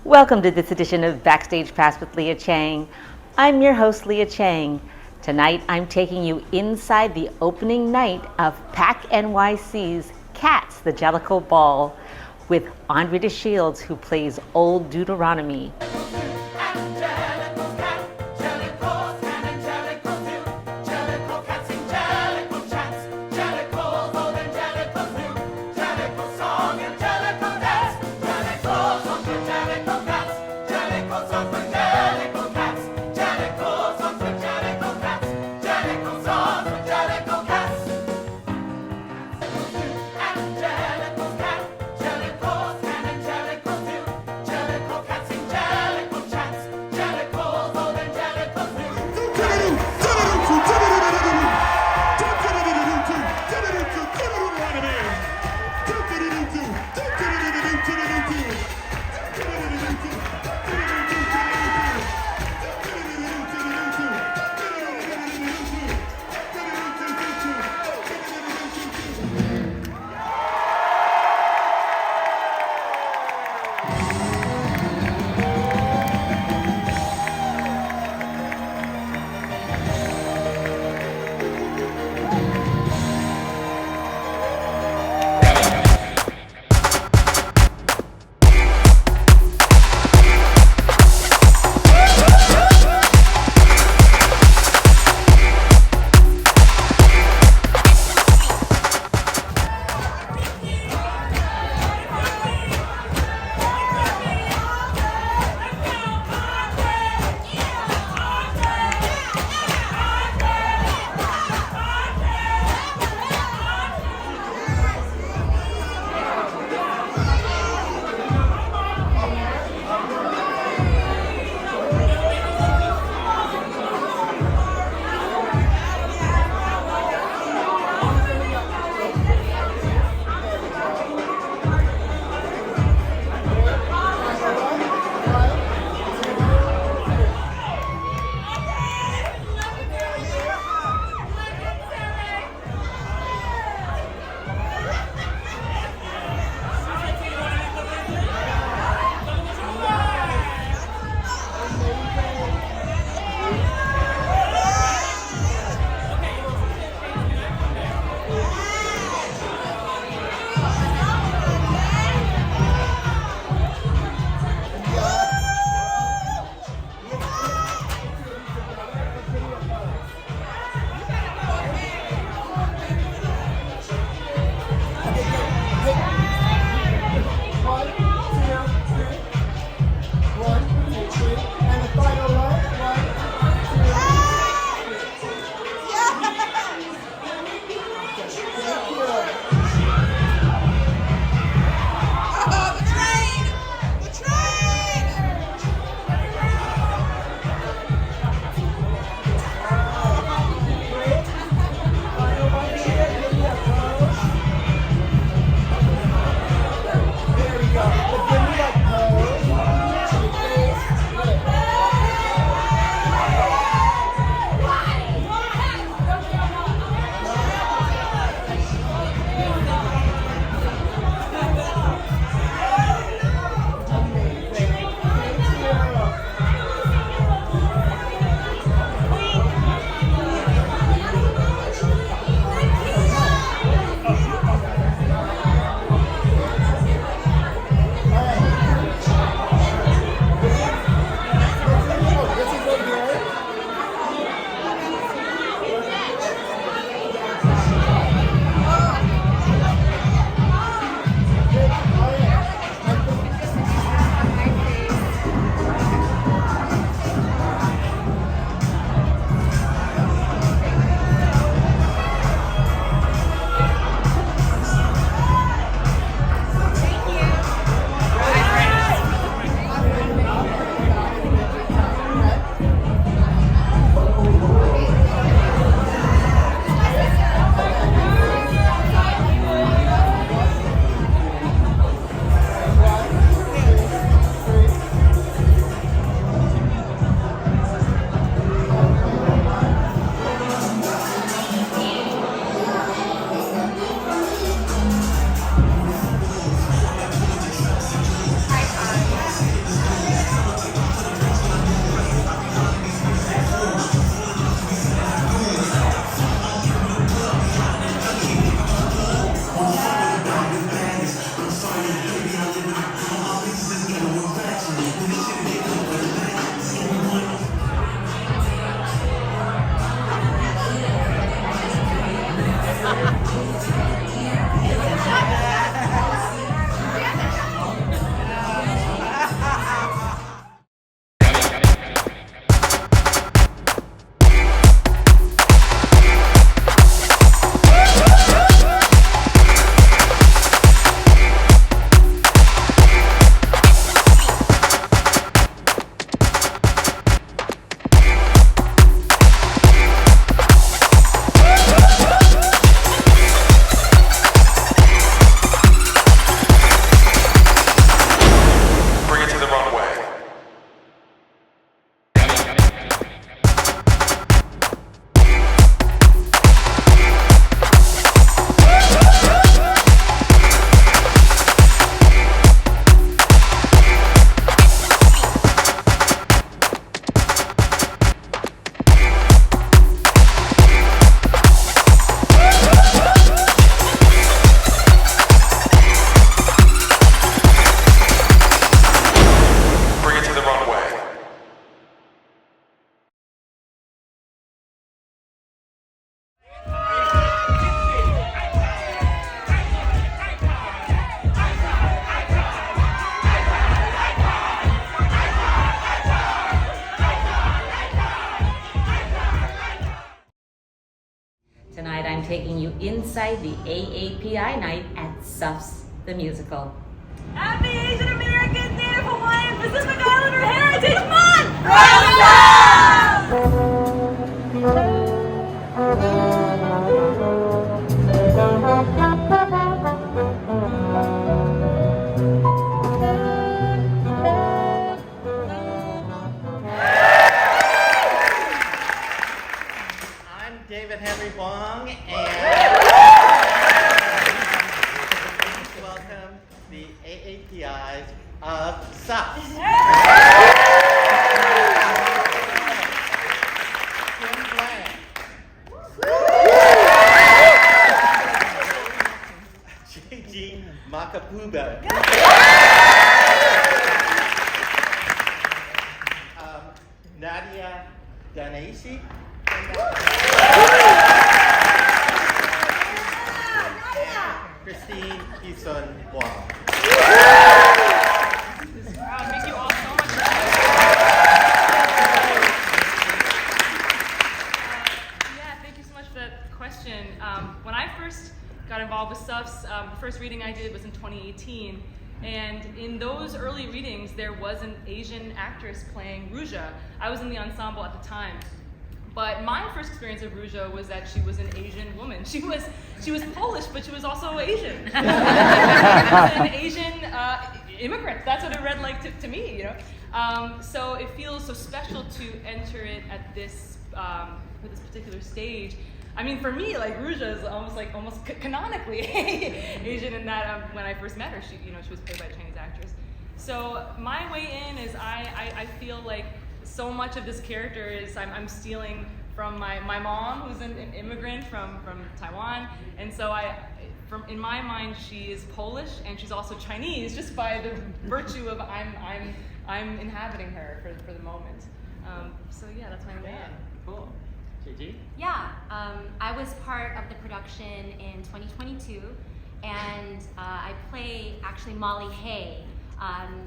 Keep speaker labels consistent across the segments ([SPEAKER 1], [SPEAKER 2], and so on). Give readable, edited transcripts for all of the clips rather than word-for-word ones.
[SPEAKER 1] Welcome to this edition of Backstage Pass with Lia Chang. I'm your host, Lia Chang. Tonight, I'm taking you inside the opening night of PAC NYC's Cats, the JELLICLE Ball, with André De Shields, who plays Old Deuteronomy. inside the AAPI night at SUFFS the Musical.
[SPEAKER 2] Happy Asian American Day of Hawaiian Pacific Islander Heritage Month!
[SPEAKER 3] I'm David Henry Hwang, and welcome the AAPIs of SUFFS. Kim Blanck. Jaygee Macapugay. Nadia Dandashi. Heesun. Hwang.
[SPEAKER 2] Thank you all so much. Thank you so much for that question. When I first got involved with SUFFS, the first reading I did was in 2018. And in those early readings, there was an Asian actress playing Ruja. I was in the ensemble at the time. But my first experience of Ruja was that she was an Asian woman. She was Polish, but she was also Asian. An Asian immigrant. That's what it read like to me, you know. So it feels so special to enter it at this with this particular stage. I mean, for me, like Ruja is almost canonically Asian in that when I first met her, she was played by a Chinese actress. So my way in is I feel like so much of this character is I'm stealing from my mom, who's an immigrant from Taiwan, and so in my mind she is Polish and she's also Chinese just by the virtue of I'm inhabiting her for the moment. So yeah, that's my way in.
[SPEAKER 3] Cool. Jaygee?
[SPEAKER 4] Yeah, I was part of the production in 2022, and I play actually Molly Hay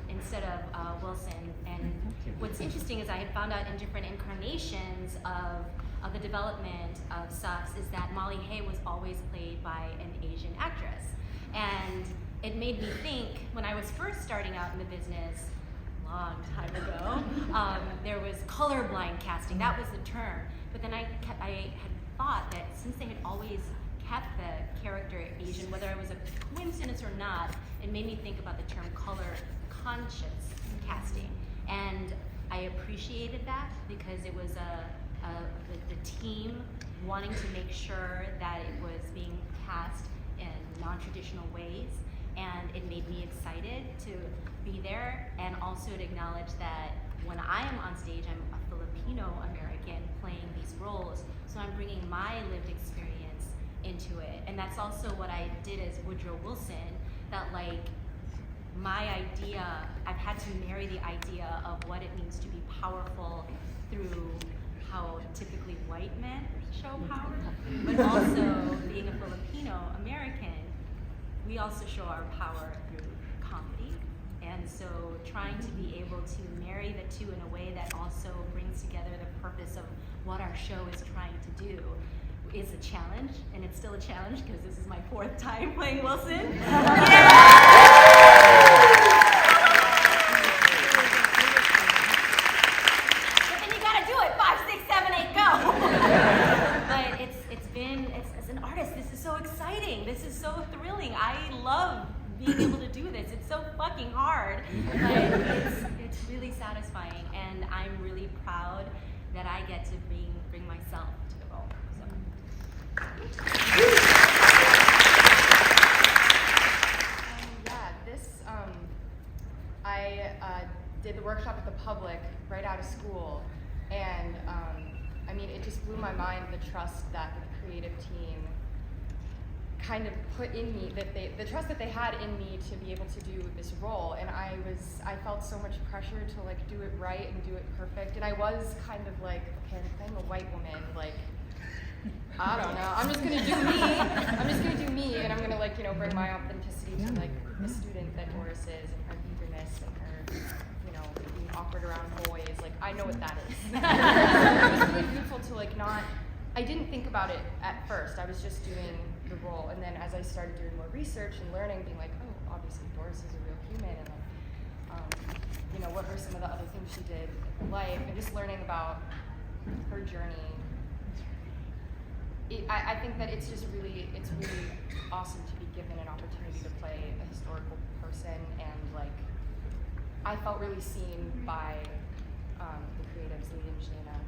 [SPEAKER 4] instead of Wilson. And what's interesting is I had found out in different incarnations of the development of SUFFS is that Molly Hay was always played by an Asian actress. And it made me think, when I was first starting out in the business, a long time ago, there was colorblind casting, that was the term. But then I had thought that since they had always kept the character Asian, whether it was a coincidence or not, it made me think about the term color conscious casting. And I appreciated that because it was the team wanting to make sure that it was being cast in non-traditional ways, and it made me excited to be there and also to acknowledge that when I am on stage, I'm a Filipino American playing these roles, so I'm bringing my lived experience into it. And that's also what I did as Woodrow Wilson, that like my idea, I've had to marry the idea of what it means to be powerful through how typically white men show power, but also being a Filipino American, we also show our power through comedy. And so trying to be able to marry the two in a way that also brings together the purpose of what our show is trying to do is a challenge, and it's still a challenge because this is my 4th time playing Wilson. But then you gotta do it, 5, 6, 7, 8, go! But as an artist, this is so exciting. This is so thrilling. I love being able to do this. It's so fucking hard, but it's really satisfying, and I'm really proud that I get to bring myself to the role. So.
[SPEAKER 5] I did the workshop with the public right out of school, and I mean, it just blew my mind the trust that the creative team kind of put in me, the trust that they had in me to be able to do this role. And I felt so much pressure to like do it right and do it perfect. And I was kind of like, okay, I'm playing a white woman, like, I don't know, I'm just gonna do me. I'm just gonna do me, and I'm gonna like, bring my authenticity to like the student that Doris is, and her eagerness and her, being awkward around boys. Like, I know what that is. It was really beautiful to like I didn't think about it at first. I was just doing the role. And then as I started doing more research and learning, being like, oh, obviously Doris is a real human, and like, you know, what were some of the other things she did in her life, and just learning about her journey. I think that it's really awesome to be given an opportunity to play a historical person, and like, I felt really seen by the creatives, Lia and Zhailon,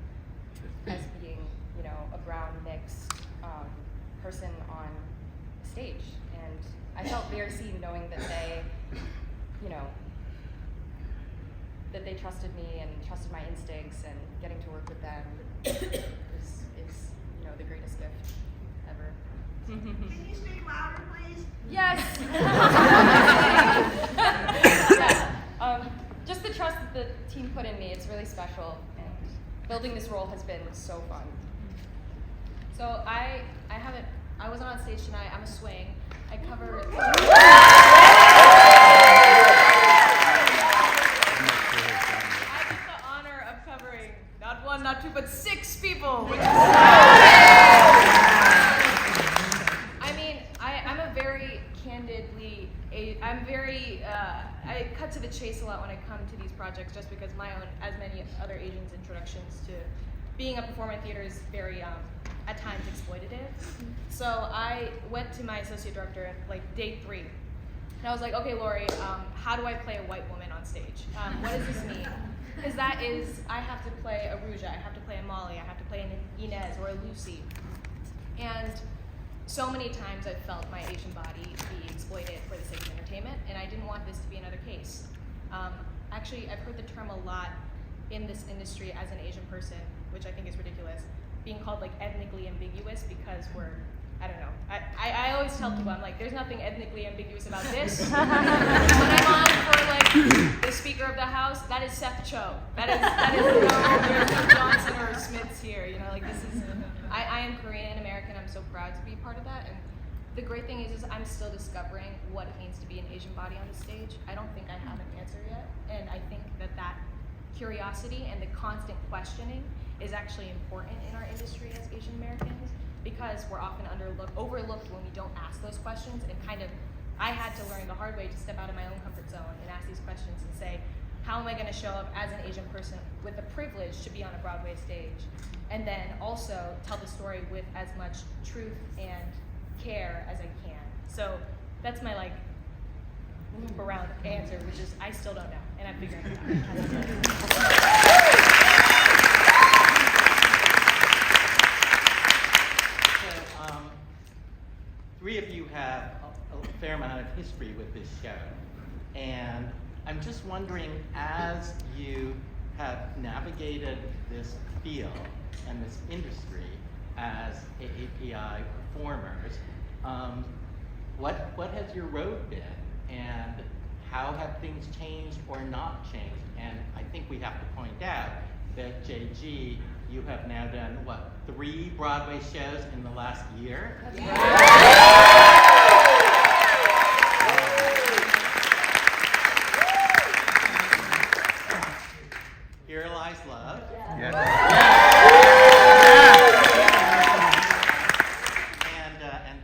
[SPEAKER 5] as being, you know, a brown mixed person on stage, and I felt very seen knowing that they, you know, that they trusted me and trusted my instincts, and getting to work with them is you know, the greatest gift ever.
[SPEAKER 6] Can you speak louder, please?
[SPEAKER 5] Yes. Yeah. Just the trust that the team put in me, it's really special, and building this role has been so fun.
[SPEAKER 7] So I wasn't on stage tonight. I'm a swing. I cover. I get the honor of covering not one, not two, but 6 people. Which is I mean, I'm a very candidly. I cut to the chase a lot when I come to these projects, just because my own, as many other Asians, introductions to being a performer in theater is very, at times, exploitative. So I went to my associate director at like day 3, and I was like, okay, Lori, how do I play a white woman on stage? What does this mean? Because that is, I have to play a Ruja, I have to play a Molly, I have to play an Inez or a Lucy. And so many times I've felt my Asian body be exploited for the sake of entertainment, and I didn't want this to be another case. Actually, I've heard the term a lot in this industry as an Asian person, which I think is ridiculous, being called like ethnically ambiguous because we're, I don't know. I always tell people, I'm like, there's nothing ethnically ambiguous about this. When I'm on for like the Speaker of the House, that is Seth Cho. That is there's no Johnson or Smiths here. You know, like this is. I am Korean American. I'm so proud to be part of that. And the great thing is I'm still discovering what it means to be an Asian body on the stage. I don't think I have an answer yet, and I think that curiosity and the constant questioning is actually important in our industry as Asian Americans, because we're often overlooked when we don't ask those questions, and kind of, I had to learn the hard way to step out of my own comfort zone and ask these questions and say, how am I gonna show up as an Asian person with the privilege to be on a Broadway stage? And then also tell the story with as much truth and care as I can. So that's my like loop around answer, which is I still don't know, and I'm figuring it out.
[SPEAKER 3] So, 3 of you have a fair amount of history with this show, and I'm just wondering, as you have navigated this field and this industry as AAPI performers, what has your road been, and how have things changed or not changed? And I think we have to point out that Jaygee, you have now done, what, 3 Broadway shows in the last year?
[SPEAKER 5] That's right.
[SPEAKER 3] Here Lies Love.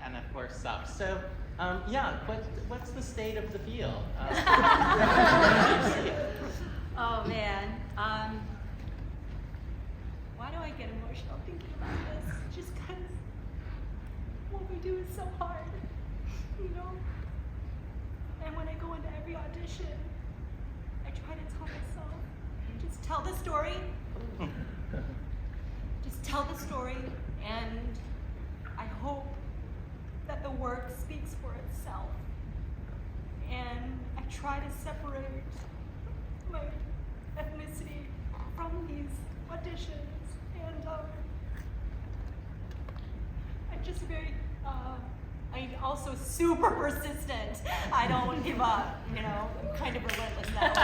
[SPEAKER 3] And of course SUFFS. So yeah, what's the state of the field?
[SPEAKER 8] Oh man, why do I get emotional thinking about this? Just because what we do is so hard, you know? And when I go into every audition, I try to tell myself, just tell the story. Just tell the story, and I hope that the work speaks for itself. And I try to separate my ethnicity from these auditions, and I'm just very, I'm also super persistent. I don't give up, you know, I'm kind of relentless that way.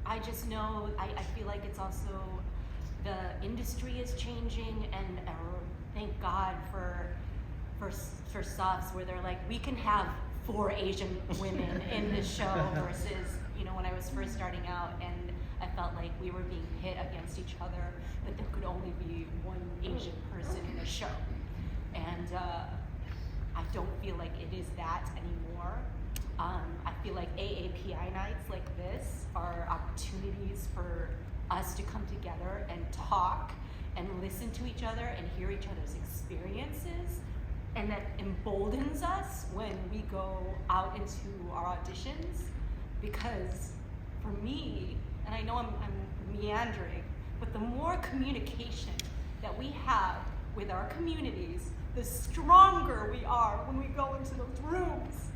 [SPEAKER 8] I just know, I feel like it's also, the industry is changing, and thank God for SUFFS, where they're like, we can have 4 Asian women in this show versus, you know, when I was first starting out, and I felt like we were being hit against each other, that there could only be one Asian person in a show. And I don't feel like it is that anymore. I feel like AAPI nights like this are opportunities for us to come together and talk and listen to each other and hear each other's experiences, and that emboldens us when we go out into our auditions. Because for me, and I know I'm meandering, but the more communication that we have with our communities, the stronger we are when we go into those rooms.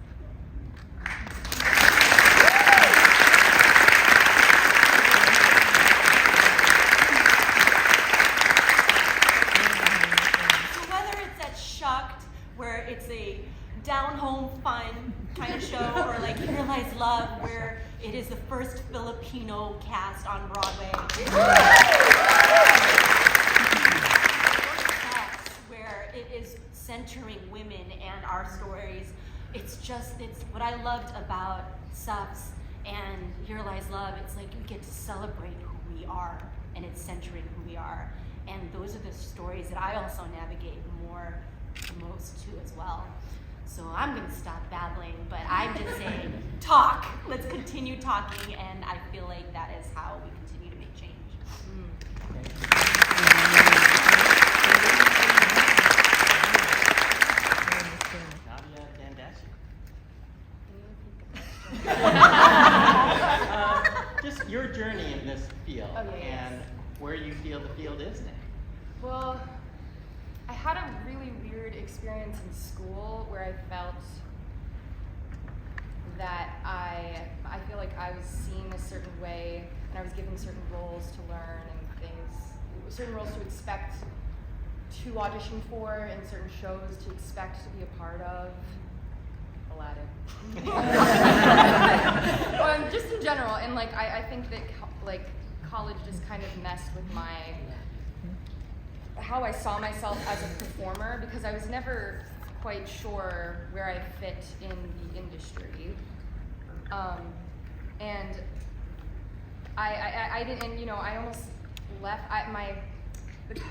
[SPEAKER 8] So whether it's at Shucked, where it's a down-home fun kind of show, or like Here Lies Love, where it is the first Filipino cast on Broadway. Where it is centering women and our stories. It's what I loved about SUFFS and Here Lies Love. It's like we get to celebrate who we are, and it's centering who we are. And those are the stories that I also navigate most to as well. So I'm gonna stop babbling, but I'm just saying, talk. Let's continue talking, and I feel like that is how we continue to make change.
[SPEAKER 3] Nadia, Dandashi. Just your journey in this field and where you feel the field is now.
[SPEAKER 5] Well, I had a really weird experience in school where I felt that I feel like I was seen a certain way, and I was given certain roles to learn and things, certain roles to expect to audition for, and certain shows to expect to be a part of. Aladdin. Just in general, and like I think that college just kind of messed with how I saw myself as a performer, because I was never quite sure where I fit in the industry. And I didn't, and I almost left. The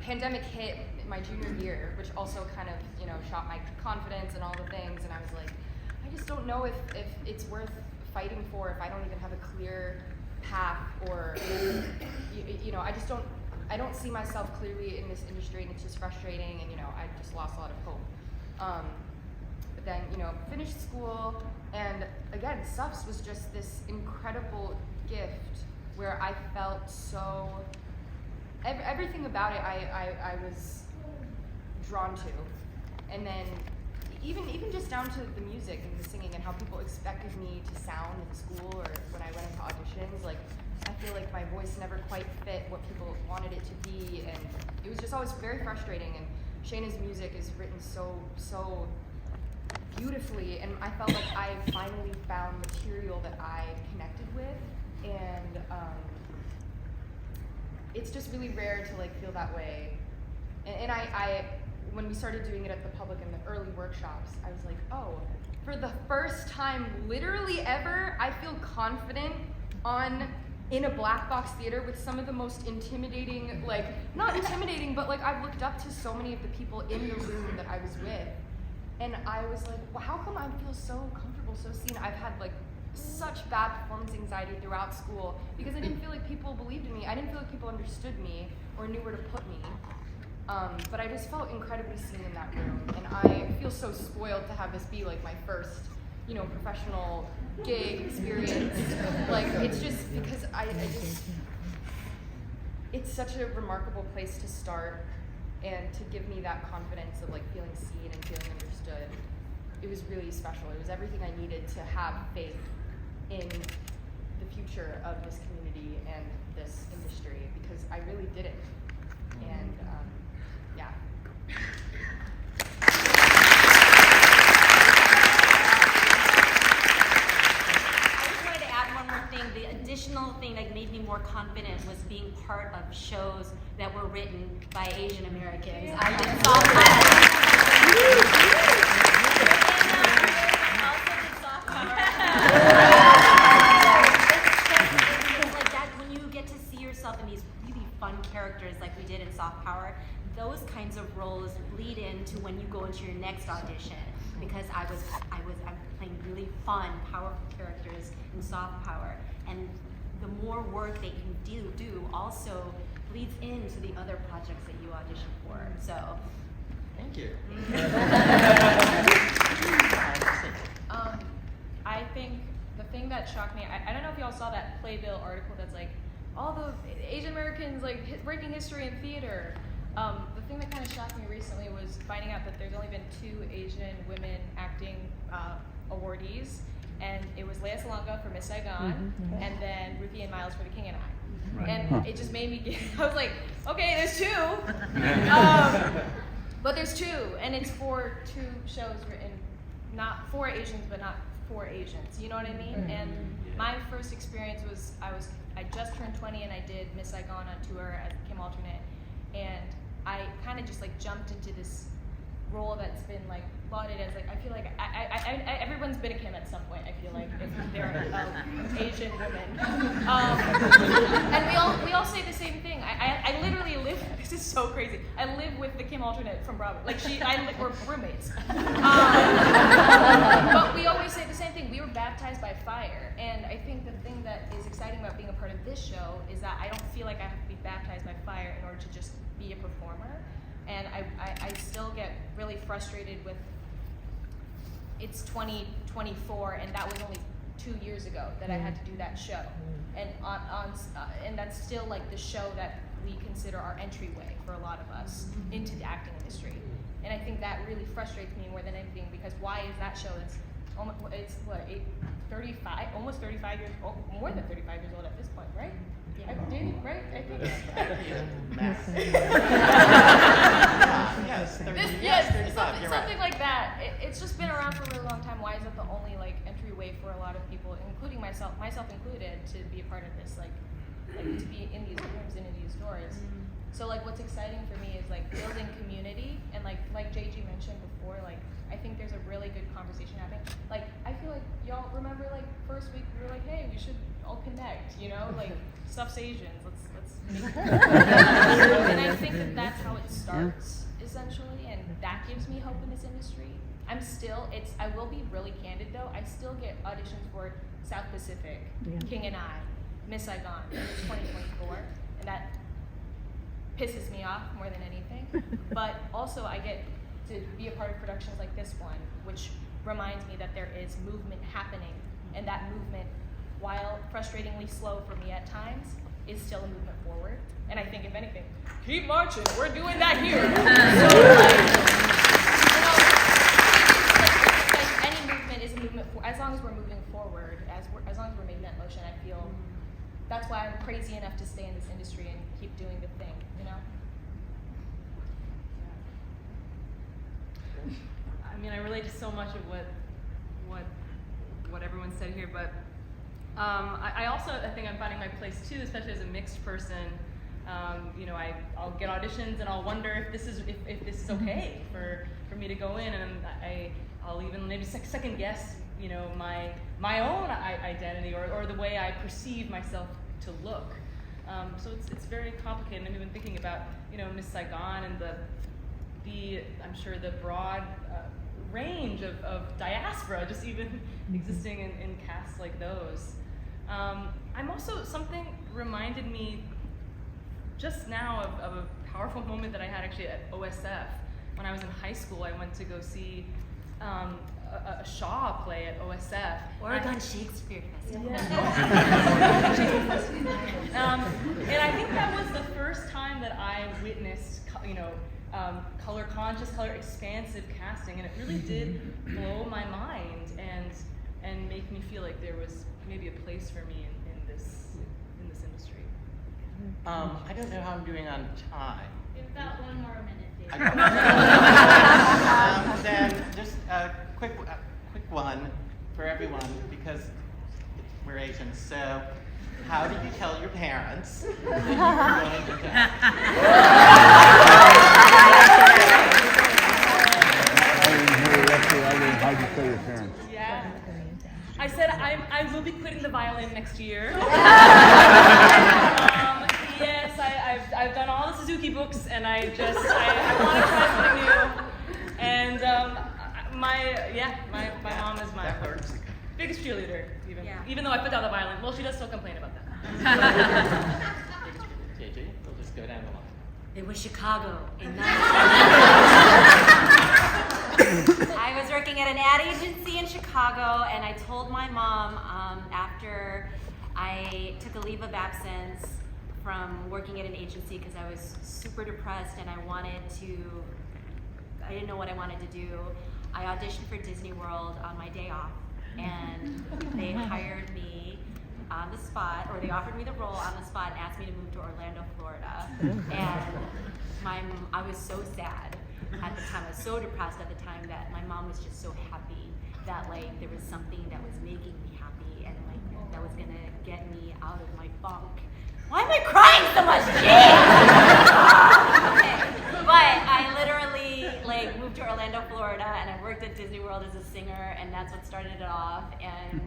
[SPEAKER 5] pandemic hit my junior year, which also kind of, shot my confidence and all the things, and I was like, I just don't know if it's worth fighting for if I don't even have a clear path, or, I don't see myself clearly in this industry, and it's just frustrating, and, I just lost a lot of hope. But then, finished school, and again, SUFFS was just this incredible gift where I felt so, everything about it I was drawn to. And then even just down to the music and the singing and how people expected me to sound in school or when I went into auditions, like, I feel like my voice never quite fit what people wanted it to be, and it was just always very frustrating. And Shayna's music is written so beautifully, and I felt like I finally found material that I connected with, and it's just really rare to like feel that way. And I when we started doing it at the public in the early workshops, I was like, oh, for the first time literally ever, I feel confident in a black box theater with some of the most intimidating, like, not intimidating, but like I've looked up to so many of the people in the room that I was with. And I was like, well, how come I feel so comfortable, so seen? I've had like such bad performance anxiety throughout school because I didn't feel like people believed in me. I didn't feel like people understood me or knew where to put me. But I just felt incredibly seen in that room. And I feel so spoiled to have this be like my first, professional gig experience. Like, it's just because it's such a remarkable place to start, and to give me that confidence of like feeling seen and feeling understood. It was really special. It was everything I needed to have faith in the future of this community and this industry, because I really didn't. And yeah.
[SPEAKER 8] I just wanted to add one more thing. The additional thing that made me more confident was being part of shows that were written by Asian Americans. I did sophomore.
[SPEAKER 4] into when you go into your next audition, because I'm playing really fun, powerful characters in soft power, and the more work that you do also bleeds into the other projects that you audition for. So,
[SPEAKER 3] Thank you.
[SPEAKER 7] I think the thing that shocked me, I don't know if y'all saw that Playbill article that's like, all the Asian Americans like breaking history in theater. The thing that kind of shocked me recently was finding out that there's only been 2 Asian women acting awardees, and it was Lea Salonga for Miss Saigon, and then Ruthie and Miles for The King and I.
[SPEAKER 9] Right.
[SPEAKER 7] And it just made me, I was like, okay, there's 2. But there's 2, and it's for 2 shows written, not for Asians, but not for Asians. You know what I mean? And my first experience was, I just turned 20 and I did Miss Saigon on tour as Kim alternate, and I kind of just like jumped into this role that's been like lauded as like, I feel like everyone's been a Kim at some point. I feel like if they're an Asian woman, and we all say the same thing. I literally live. This is so crazy. I live with the Kim alternate from Bravo. Like we're roommates. But we always say the same thing. We were baptized by fire, and I think the thing that is exciting about being a part of this show is that I don't feel like I have to be baptized by fire in order to just be a performer. And I still get really frustrated with, it's 2024 and that was only 2 years ago that I had to do that show. And and that's still like the show that we consider our entryway for a lot of us into the acting industry. And I think that really frustrates me more than anything, because why is that show that's almost, it's what, 35, almost 35 years, more than 35 years old at this point, right? Yeah. Right? I think.
[SPEAKER 3] Yes, 35,
[SPEAKER 7] something like that. It's just been around for a really long time. Why is it the only like entryway for a lot of people, including myself included, to be a part of this, like to be in these rooms and in these doors? So like what's exciting for me is like building community, and like Jaygee mentioned before, like I think there's a really good conversation happening. Like I feel like y'all remember like first week we were like, hey, we should all connect, you know, like SUFFS Asians, let's make and I think that that's how it starts essentially, and that gives me hope in this industry. I will be really candid though, I still get auditions for South Pacific, King and I, Miss Saigon, in 2024, and that pisses me off more than anything. But also I get to be a part of productions like this one, which reminds me that there is movement happening, and that movement, while frustratingly slow for me at times, is still a movement forward. And I think if anything, keep marching, we're doing that here. So like any movement is a movement as long as we're moving forward, as long as we're making that motion. I feel that's why I'm crazy enough to stay in this industry and keep doing the thing, you know?
[SPEAKER 2] I mean, I relate to so much of what everyone said here, but I also think I'm finding my place too, especially as a mixed person. You know, I'll get auditions and I'll wonder if this is okay for me to go in, and I'll even maybe second guess, you know, my own identity or the way I perceive myself to look. So it's very complicated. I've been thinking about, you know, Miss Saigon and the I'm sure the broad range of diaspora just even existing in casts like those. I'm also, something reminded me just now of a powerful moment that I had actually at OSF. When I was in high school, I went to go see a Shaw play at OSF.
[SPEAKER 4] Oregon Shakespeare Festival.
[SPEAKER 2] And I think that was the first time that I witnessed, you know, color conscious, color expansive casting, and it really did blow my mind and make me feel like there was maybe a place for me in this industry.
[SPEAKER 3] I don't know how I'm doing on time.
[SPEAKER 4] We've got 1 more minute, Dave.
[SPEAKER 3] Then just a quick one for everyone, because we're Asians. So, how did you tell your parents that you were going to
[SPEAKER 9] How did you tell your parents?
[SPEAKER 2] Yeah. I said I will be quitting the violin next year. Yes, I've done all the Suzuki books, and I want to try something new. My mom is my
[SPEAKER 3] That works.
[SPEAKER 2] biggest cheerleader,
[SPEAKER 4] Yeah.
[SPEAKER 2] even though I put down the violin. Well, she does still complain about that.
[SPEAKER 3] Jaygee, we'll just go down the line.
[SPEAKER 4] It was Chicago in I was working at an ad agency in Chicago, and I told my mom after I took a leave of absence from working at an agency because I was super depressed and I didn't know what I wanted to do. I auditioned for Disney World on my day off, and they hired me on the spot, or they offered me the role on the spot and asked me to move to Orlando, Florida. And I was so sad at the time. I was so depressed at the time that my mom was just so happy that like there was something that was making me happy and like that was gonna get me out of my funk. Why am I crying so much? Okay. But I literally like moved to Orlando, Florida, and I worked at Disney World as a singer, and that's what started it off. And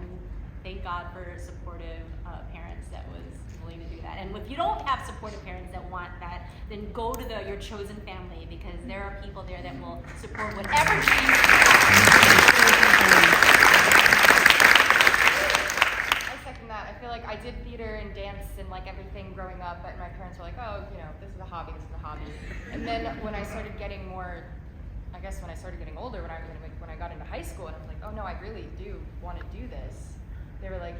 [SPEAKER 4] thank God for supportive parents that was willing to do that. And if you don't have supportive parents that want that, then go to your chosen family, because there are people there that will support whatever dreams you have.
[SPEAKER 5] That. I feel like I did theater and dance and like everything growing up, but my parents were like, oh, you know, this is a hobby, this is a hobby. And then when I started getting more, I guess when I started getting older, when I got into high school, and I was like, oh no, I really do want to do this. They were like,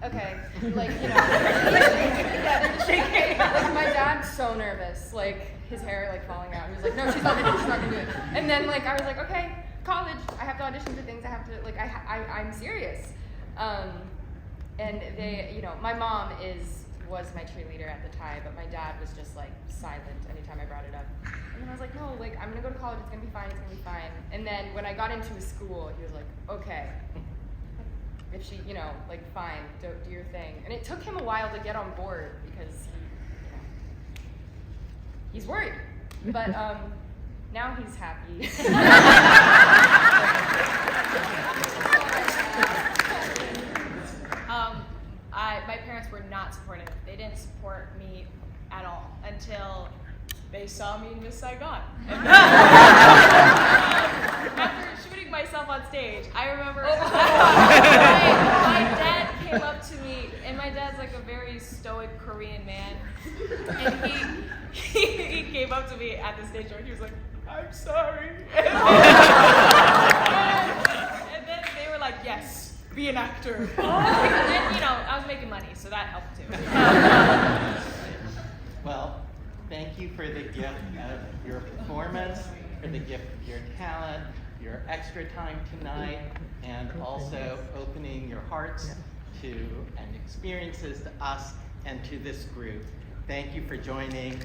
[SPEAKER 5] okay, like, you know, yeah, they're just shaking. Like my dad's so nervous, like his hair like falling out. He was like, no, she's not gonna do it. And then like I was like, okay, college, I have to audition for things. I have to like, I'm serious. And they, you know, my mom was my cheerleader at the time, but my dad was just like silent anytime I brought it up. And then I was like, no, like I'm gonna go to college, it's gonna be fine, it's gonna be fine. And then when I got into a school, he was like, okay, if she, you know, like fine, do your thing. And it took him a while to get on board because he's worried, but now he's happy.
[SPEAKER 7] My parents were not supportive. They didn't support me at all until they saw me in Miss Saigon. After shooting myself on stage, I remember my dad came up to me, and my dad's like a very stoic Korean man, and he came up to me at the stage door, and he was like, I'm sorry. And then they were like, yes. Be an actor. And you know, I was making money, so that helped too.
[SPEAKER 3] Well, thank you for the gift of your performance, for the gift of your talent, your extra time tonight, and also opening your hearts to and experiences to us and to this group. Thank you for joining.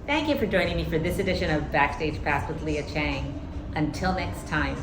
[SPEAKER 1] Thank you for joining me for this edition of Backstage Pass with Lia Chang. Until next time.